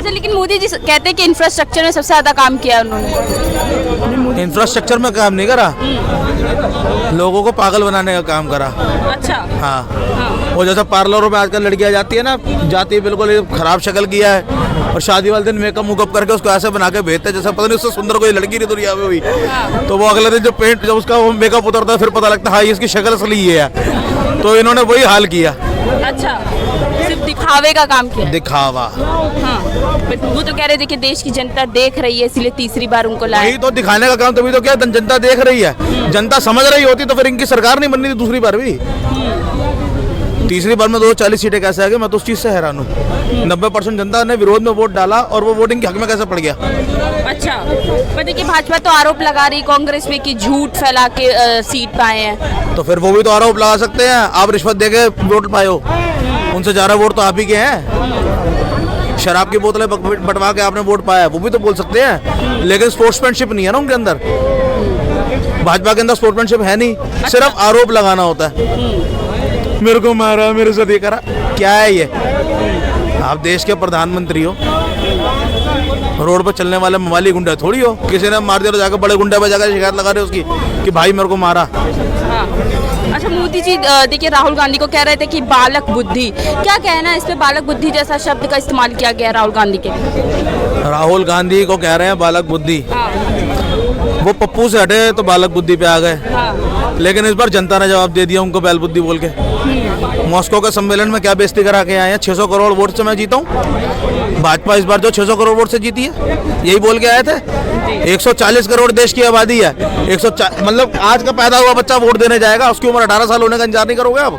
अच्छा, लेकिन मोदी जी कहते हैं कि इंफ्रास्ट्रक्चर में सबसे ज्यादा काम किया है उन्होंने। इंफ्रास्ट्रक्चर में काम नहीं करा, लोगों को पागल बनाने का काम करा। अच्छा। हाँ, वो जैसा पार्लरों में आजकल लड़कियां जाती है ना, जाती है बिल्कुल खराब शक्ल किया है और शादी वाले दिन मेकअप मुकअप करके उसको ऐसे बना के भेजते हैं जैसा पता नहीं उससे सुंदर कोई लड़की नहीं दुनिया में हुई। तो वो अगले दिन जब उसका वो मेकअप उतरता है फिर पता लगता है हाँ इसकी शक्ल असली ये है। तो इन्होंने वही हाल किया। अच्छा, सिर्फ दिखावे का काम किया। दिखावा। हाँ, वो तो कह रहे थे कि देश की जनता देख रही है इसलिए तीसरी बार उनको लाया। वही तो दिखाने का काम, तभी तो क्या जनता देख रही है। जनता समझ रही होती तो फिर इनकी सरकार नहीं बननी थी दूसरी बार भी। तीसरी बार में 240 सीटें कैसे आ गई, मैं तो उस चीज से हैरान हूँ। 90% जनता ने विरोध में वोट डाला और वो वोटिंग के हक में कैसे पड़ गया। अच्छा, पर देखिए भाजपा तो आरोप लगा रही कांग्रेस पे कि झूठ फैला के सीट पाए हैं। तो फिर वो भी तो आरोप लगा सकते हैं, आप रिश्वत देके वोट पाए हो, उनसे ज्यादा वोट तो आप ही के हैं। शराब की बोतलें बंटवा के आपने वोट पाया है, वो भी तो बोल सकते हैं। लेकिन स्पोर्ट्समैनशिप नहीं है ना उनके अंदर, भाजपा के अंदर स्पोर्ट्समैनशिप है नहीं। सिर्फ आरोप लगाना होता है, मेरे को मारा, मेरे साथ ये करा। क्या है ये? आप देश के प्रधानमंत्री हो, रोड पर चलने वाले मवाली गुंडा थोड़ी हो। किसी ने मार दिया तो जाकर बड़े गुंडे पे जाकर शिकायत लगा रहे उसकी कि भाई मेरे को मारा। हाँ। अच्छा, मोदी जी देखिए राहुल गांधी को कह रहे थे कि बालक बुद्धि, क्या कहना है इस पे? बालक बुद्धि जैसा शब्द का इस्तेमाल किया गया राहुल गांधी के। राहुल गांधी को कह रहे हैं बालक बुद्धि। हाँ। वो पप्पू से हटे तो बालक बुद्धि पे आ गए। हाँ। लेकिन इस बार जनता ने जवाब दे दिया उनको बैल बुद्धि बोल के। मॉस्को के सम्मेलन में क्या बेइज्जती करा के आए हैं। 600 करोड़ वोट से मैं जीता हूँ। भाजपा इस बार जो 600 करोड़ वोट से जीती है यही बोल के आए थे। 140 करोड़ देश की आबादी है। 140 मतलब आज का पैदा हुआ बच्चा वोट देने जाएगा, उसकी उम्र 18 साल होने का इंतजार नहीं करोगे आप?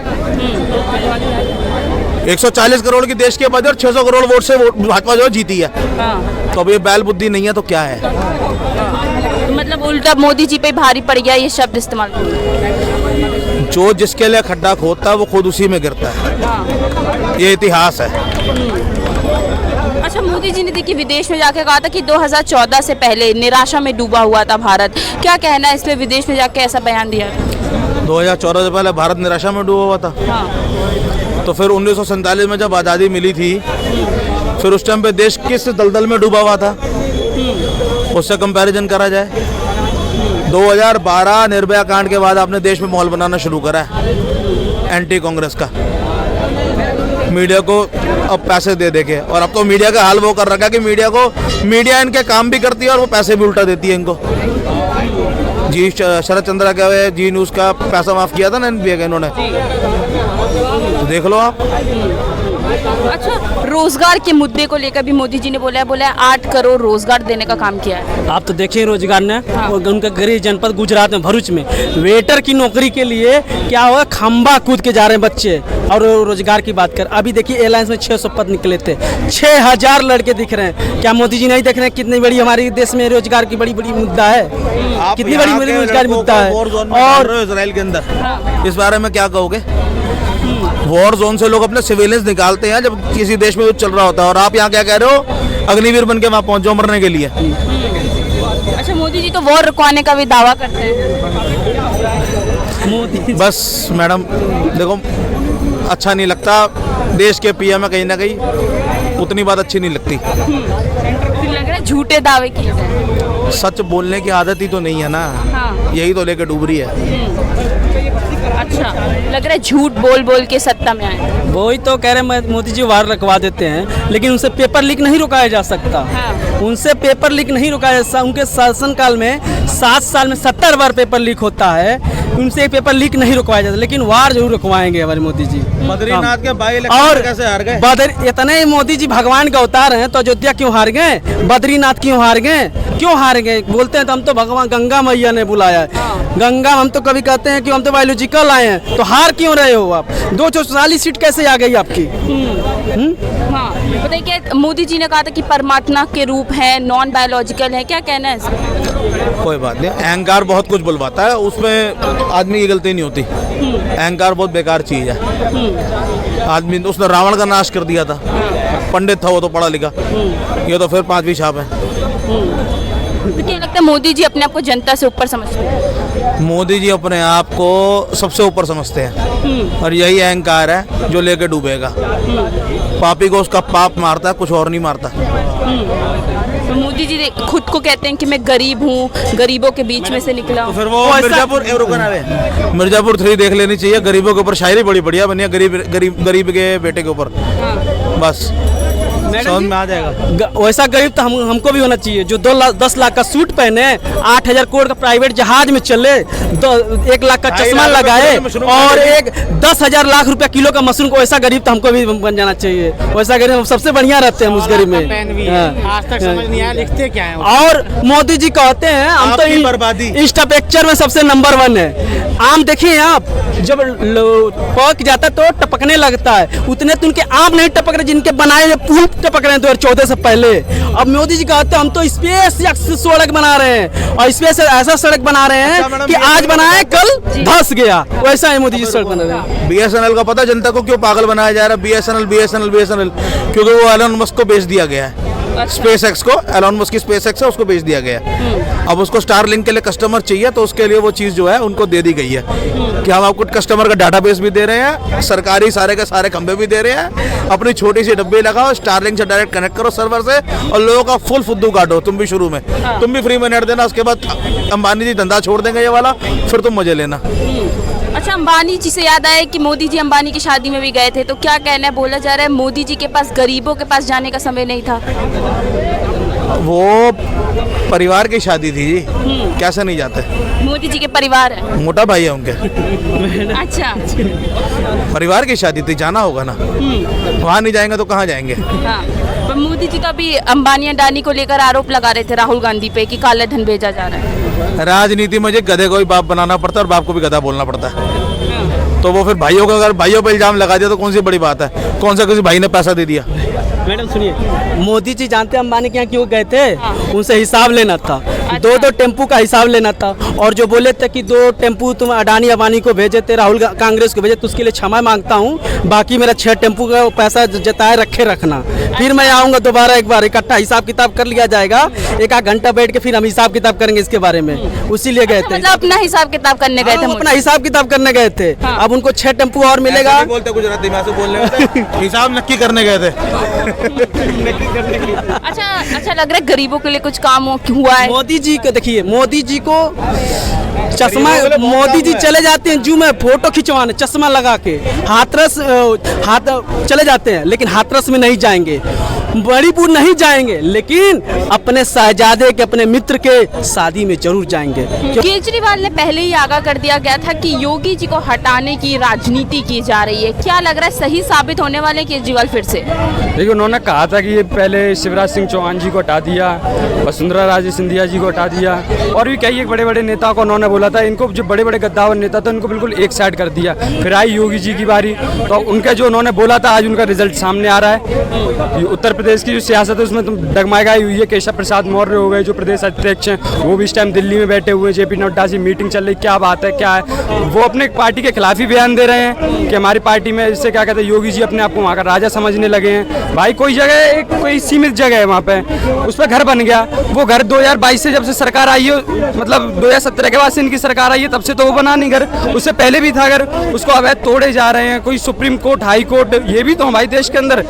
140 करोड़ की देश की आबादी और 600 करोड़ वोट से भाजपा जो जीती है। तो अब ये बैल बुद्धि नहीं है तो क्या है? मतलब उल्टा मोदी जी पे भारी पड़ गया ये शब्द इस्तेमाल। जो जिसके लिए खड्डा खोदता है वो खुद उसी में गिरता है। ये इतिहास है। अच्छा, मोदी जी ने देखिए विदेश में जाके कहा था कि 2014 से पहले निराशा में डूबा हुआ था भारत। क्या कहना है इसलिए विदेश में जाके ऐसा बयान दिया? 2014 से पहले भारत निराशा में डूबा हुआ था। हाँ। तो फिर 1947 में जब आज़ादी मिली थी फिर उस टाइम पे देश किस दलदल में डूबा हुआ था उससे कंपैरिजन करा जाए। 2012 निर्भया कांड के बाद आपने देश में माहौल बनाना शुरू करा है एंटी कांग्रेस का, मीडिया को अब पैसे दे देके। और अब तो मीडिया का हाल वो कर रखा है कि मीडिया इनके काम भी करती है और वो पैसे भी उल्टा देती है इनको। जी शरद चंद्रा के जी न्यूज़ का पैसा माफ किया था ना एनपीए का इन्होंने, तो देख लो आप। अच्छा, रोजगार के मुद्दे को लेकर भी मोदी जी ने बोला है 8 करोड़ रोजगार देने का काम किया है। आप तो देखिए रोजगार ने। हाँ। उनका गृह जनपद गुजरात में भरूच में वेटर की नौकरी के लिए क्या हुआ, खंबा कूद के जा रहे हैं बच्चे। और रोजगार की बात कर, अभी देखिए एयरलाइंस में 600 पद निकले थे, 6000 लड़के दिख रहे हैं। क्या मोदी जी नहीं देख रहे हैं कितनी बड़ी हमारी देश में रोजगार की बड़ी बड़ी मुद्दा है? कितनी बड़ी रोजगार मुद्दा है। और इजराइल के अंदर इस बारे में क्या कहोगे? वॉर जोन से लोग अपने सिविलियंस निकालते हैं जब किसी देश में युद्ध चल रहा होता है, और आप यहाँ क्या कह रहे हो? अग्निवीर बन के वहाँ पहुँच जाओ मरने के लिए। अच्छा, मोदी जी तो वॉर रुकवाने का भी दावा करते हैं। मोदी बस मैडम देखो, अच्छा नहीं लगता। देश के पीएम में कहीं ना कहीं उतनी बात अच्छी नहीं लगती। लग रहा है झूठे दावे किए जाए। सच बोलने की आदत ही तो नहीं है ना। हाँ। यही तो लेकर डूब रही है। अच्छा, लग रहा है झूठ बोल बोल के सत्ता में आए। वही तो कह रहे हैं मोदी जी वार रखवा देते हैं, लेकिन उनसे पेपर लीक नहीं रुकाया जा सकता। हाँ। उनसे पेपर लीक नहीं रुकाया जा सकता। उनके शासनकाल में 7 साल में 70 बार पेपर लीक होता है, उनसे पेपर लीक नहीं रुकवाया जाता, लेकिन वार जरूर रुकवाएंगे हमारे मोदी जी। बद्रीनाथ के बाई इलेक्शन कैसे हार गए? इतने मोदी जी भगवान का अवतार हैं तो अयोध्या क्यों हार गए? बद्रीनाथ क्यों हार गए? क्यों हार गए? बोलते हैं तो हम तो भगवान गंगा मैया ने बुलाया है। गंगा हम तो कभी कहते हैं कि हम तो बायोलॉजिकल आए हैं, तो हार क्यों रहे हो आप? 240 सीट कैसे आ गई आपकी? हाँ, बताइए क्या मोदी जी ने कहा था कि परमात्मा के रूप है, नॉन बायोलॉजिकल है, क्या कहना है इसमें? कोई बात नहीं, अहंकार बहुत कुछ बुलवाता है, उसमें आदमी की गलती नहीं होती। अहंकार बहुत बेकार चीज है। आदमी उसने रावण का नाश कर दिया था, पंडित था वो तो पढ़ा लिखा, ये तो फिर 5वीं छाप है। तो क्या लगता है मोदी जी अपने आप को जनता से ऊपर समझते हैं? मोदी जी अपने आप को सबसे ऊपर समझते हैं और यही अहंकार है जो लेके डूबेगा। पापी को उसका पाप मारता है, कुछ और नहीं मारता। तो मोदी जी खुद को कहते हैं कि मैं गरीब हूँ, गरीबों के बीच में से निकला हूँ। फिर वो मिर्जापुर 3 देख लेनी चाहिए, गरीबों के ऊपर शायरी बड़ी बढ़िया बनी है, गरीब के बेटे के ऊपर, बस समझ में आ जाएगा। वैसा गरीब तो हमको भी होना चाहिए, जो 10 लाख का सूट पहने, 8000 करोड़ का प्राइवेट जहाज में चले, 1 लाख का चश्मा लगाए और 10,000 लाख रुपया किलो का मशरूम, को वैसा गरीब तो हमको भी बन जाना चाहिए। वैसा गरीब हम सबसे बढ़िया रहते हैं उस गरीब में। आज तक समझ नहीं आया लिखते क्या है। और मोदी जी कहते हैं हम तो इंस्टापिक्चर में सबसे नंबर 1 है। आम देखिए आप, जब पक जाता है तो टपकने लगता है, उतने तो उनके आम नहीं टपक रहे जिनके बनाए हुए पुल टपक रहे हैं 2014 से पहले। अब मोदी जी कहते हैं हम तो स्पेस सड़क बना रहे हैं, और स्पेस ऐसा सड़क बना रहे हैं कि आज बनाए कल धस गया, वैसा है मोदी जी सड़क बना रहे हैं। BSNL का पता जनता को क्यों पागल बनाया जा रहा है? BSNL क्योंकि वो एलन मस्क को बेच दिया गया है। SpaceX को, एलन मस्क की SpaceX है, उसको बेच दिया गया है। अब उसको स्टारलिंक के लिए कस्टमर चाहिए, तो उसके लिए वो चीज़ जो है उनको दे दी गई है कि हम आपको कस्टमर का डाटाबेस भी दे रहे हैं, सरकारी सारे के सारे खंभे भी दे रहे हैं, अपनी छोटी सी डब्बी लगाओ, स्टारलिंक से डायरेक्ट कनेक्ट करो सर्वर से, और लोगों का फुल फुद्दू काटो। तुम भी शुरू में तुम भी फ्री में नेट देना, उसके बाद अंबानी जी धंधा छोड़ देंगे ये वाला, फिर तुम मजे लेना। अच्छा, अंबानी जी से याद आया कि मोदी जी अंबानी की शादी में भी गए थे, तो क्या कहना है? बोला जा रहा है मोदी जी के पास गरीबों के पास जाने का समय नहीं था। वो परिवार की शादी थी जी, कैसे नहीं जाते? मोदी जी के परिवार है, मोटा भाई है उनके। अच्छा, परिवार की शादी थी, जाना होगा ना। वहाँ नहीं जाएंगे तो कहाँ जाएंगे? हाँ। पर मोदी जी का भी अंबानी अडानी को लेकर आरोप लगा रहे थे राहुल गांधी पे कि काला धन भेजा जा रहा है। राजनीति में गधे को ही बाप बनाना पड़ता है और बाप को भी गधा बोलना पड़ता है। तो वो फिर भाइयों को, अगर भाइयों पे इल्जाम लगा दिया तो कौन सी बड़ी बात है? कौन सा किसी भाई ने पैसा दे दिया? मैडम सुनिए, मोदी जी जानते हैं अंबानी के यहाँ क्यों गए थे? उनसे हिसाब लेना था, 2 टेम्पू का हिसाब लेना था। और जो बोले थे कि 2 टेम्पू तुम अडानी अंबानी को भेजे थे, राहुल कांग्रेस को भेजे, तो उसके लिए क्षमा मांगता हूँ। बाकी मेरा 6 टेम्पू का पैसा जताए रखे रखना, फिर मैं आऊँगा दोबारा, एक बार इकट्ठा हिसाब किताब कर लिया जाएगा। 1 घंटा बैठ के फिर हम हिसाब किताब करेंगे इसके बारे में, उसी लिए गए थे। मतलब अपना हिसाब किताब करने गए थे? अपना हिसाब किताब करने गए थे। अब उनको 6 टेम्पू और मिलेगा। बोलते गुजराती में बोल रहे थे, हिसाब नक्की करने गए थे। अच्छा लग रहा है गरीबों के लिए कुछ काम हुआ है। मोदी जी को देखिए, मोदी जी को चश्मा, मोदी जी चले जाते हैं जू में फोटो खिंचवाने चश्मा लगा के, हाथरस चले जाते हैं, लेकिन हाथरस में नहीं जाएंगे, मणिपुर नहीं जाएंगे, लेकिन अपने शहजादे के, अपने मित्र के शादी में जरूर जाएंगे। केजरीवाल ने पहले ही आगाह कर दिया गया था कि योगी जी को हटाने की राजनीति की जा रही है। क्या लग रहा है सही साबित होने वाले केजरीवाल फिर से? देखिए, उन्होंने कहा था कि ये पहले शिवराज सिंह चौहान जी को हटा दिया, वसुंधरा राजे सिंधिया जी को हटा दिया, और भी कई एक बड़े बड़े नेताओं को उन्होंने बोला था। इनको जो बड़े बड़े गद्दावर नेता थे उनको बिल्कुल एक साइड कर दिया। फिर आई योगी जी की बारी, तो उनका जो उन्होंने बोला था आज उनका रिजल्ट सामने आ रहा है। उत्तर प्रदेश की जो सियासत है उसमें तुम डगमगाई हुई है। केशव प्रसाद मौर्य हो गए जो प्रदेश अध्यक्ष हैं, वो भी इस टाइम दिल्ली में बैठे हुए हैं। JP नड्डा जी मीटिंग चल रही, क्या बात है, क्या है? वो अपने पार्टी के खिलाफ ही बयान दे रहे हैं कि हमारी पार्टी में, इससे क्या कहते हैं, योगी जी अपने आप को वहाँ का राजा समझने लगे हैं। भाई कोई जगह, एक कोई सीमित जगह है वहाँ पे, उस पर घर बन गया। वो घर 2022 से जब से सरकार आई है, मतलब 2017 के बाद से इनकी सरकार आई है, तब से तो वो बना नहीं घर, उससे पहले भी था घर, उसको अवैध तोड़े जा रहे हैं। कोई सुप्रीम कोर्ट, हाई कोर्ट, ये भी तो हमारे देश के अंदर,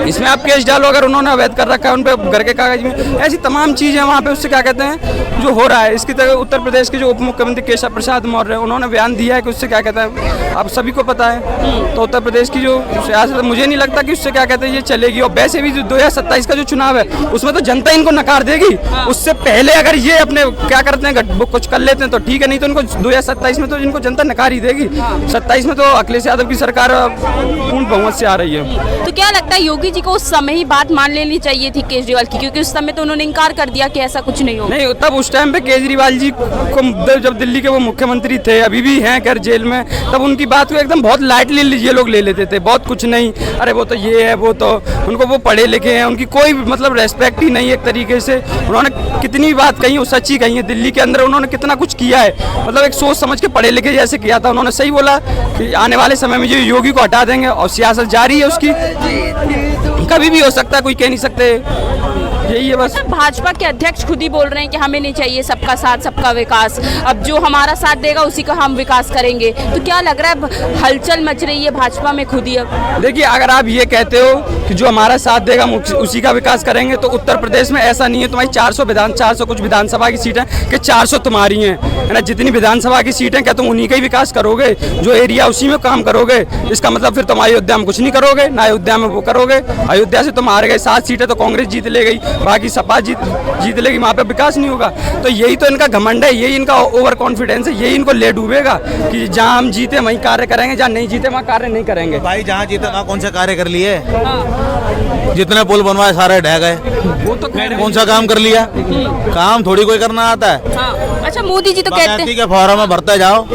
इसमें आप केस डालो अगर उन्होंने अवैध कर रखा है उन पर घर के कागज में, ऐसी तमाम चीज़ें वहाँ पे, उससे क्या कहते हैं जो हो रहा है। इसकी तरह उत्तर प्रदेश के जो उप मुख्यमंत्री केशव प्रसाद मौर्य, उन्होंने बयान दिया है कि उससे क्या कहते हैं, आप सभी को पता है। तो उत्तर प्रदेश की जो सियासत, मुझे नहीं लगता कि उससे क्या कहते हैं ये चलेगी। और वैसे भी जो 2027 का जो चुनाव है उसमें तो जनता इनको नकार देगी। उससे पहले अगर ये अपने क्या करते हैं, कुछ कर लेते हैं तो ठीक है, नहीं तो इनको 2027 में तो इनको जनता नकार ही देगी। 27 में तो अखिलेश यादव की सरकार पूर्ण बहुमत से आ रही है। तो क्या लगता है योगी जी को उस समय ही बात मान लेनी चाहिए थी केजरीवाल की, क्योंकि उस समय तो उन्होंने इनकार कर दिया कि ऐसा कुछ नहीं होगा। नहीं, तब उस टाइम पे केजरीवाल जी को, जब दिल्ली के वो मुख्यमंत्री थे, अभी भी हैं कर जेल में, तब उनकी बात को एकदम बहुत लाइटली ये लोग ले लेते थे, बहुत कुछ नहीं, अरे वो तो ये है, वो तो उनको, वो पढ़े लिखे हैं, उनकी कोई मतलब रेस्पेक्ट ही नहीं। एक तरीके से उन्होंने कितनी बात कही, वो सच्ची कही है। दिल्ली के अंदर उन्होंने कितना कुछ किया है, मतलब एक सोच समझ के पढ़े लिखे जैसे किया था। उन्होंने सही बोला कि आने वाले समय में ये योगी को हटा देंगे, और सियासत जारी है उसकी, कभी भी हो सकता है, कोई कह नहीं सकते। यही है बस। अच्छा, भाजपा के अध्यक्ष खुद ही बोल रहे हैं कि हमें नहीं चाहिए सबका साथ सबका विकास, अब जो हमारा साथ देगा उसी का हम विकास करेंगे। तो क्या लग रहा है हलचल मच रही है भाजपा में खुद ही अब? देखिए, अगर आप ये कहते हो कि जो हमारा साथ देगा उसी का विकास करेंगे, तो उत्तर प्रदेश में ऐसा नहीं है। तुम्हारी 400 कुछ विधानसभा की सीटें कि 400 तुम्हारी हैं, है ना। जितनी विधानसभा की सीटें, क्या तुम उन्हीं का ही विकास करोगे? जो एरिया उसी में काम करोगे? इसका मतलब फिर तुम अयोध्या में कुछ नहीं करोगे, ना अयोध्या में वो करोगे। अयोध्या से तुम हार गए, 7 सीटें तो कांग्रेस जीत ले गई, बाकी सपा जीत लेगी, वहाँ पे विकास नहीं होगा। तो यही तो इनका घमंड है, यही इनका ओवर कॉन्फिडेंस है, यही इनको ले डूबेगा कि जहाँ हम जीते वहीं कार्य करेंगे, जहाँ नहीं जीते वहाँ कार्य नहीं करेंगे। भाई जहाँ जीते वहाँ कौन सा कार्य कर लिए? जितने पुल बनवाए सारे ढह गए, वो तो कौन सा काम कर लिया? काम थोड़ी कोई करना आता है। हाँ। अच्छा, मोदी जी तो कहते हैं के फॉर्म में भरते जाओ।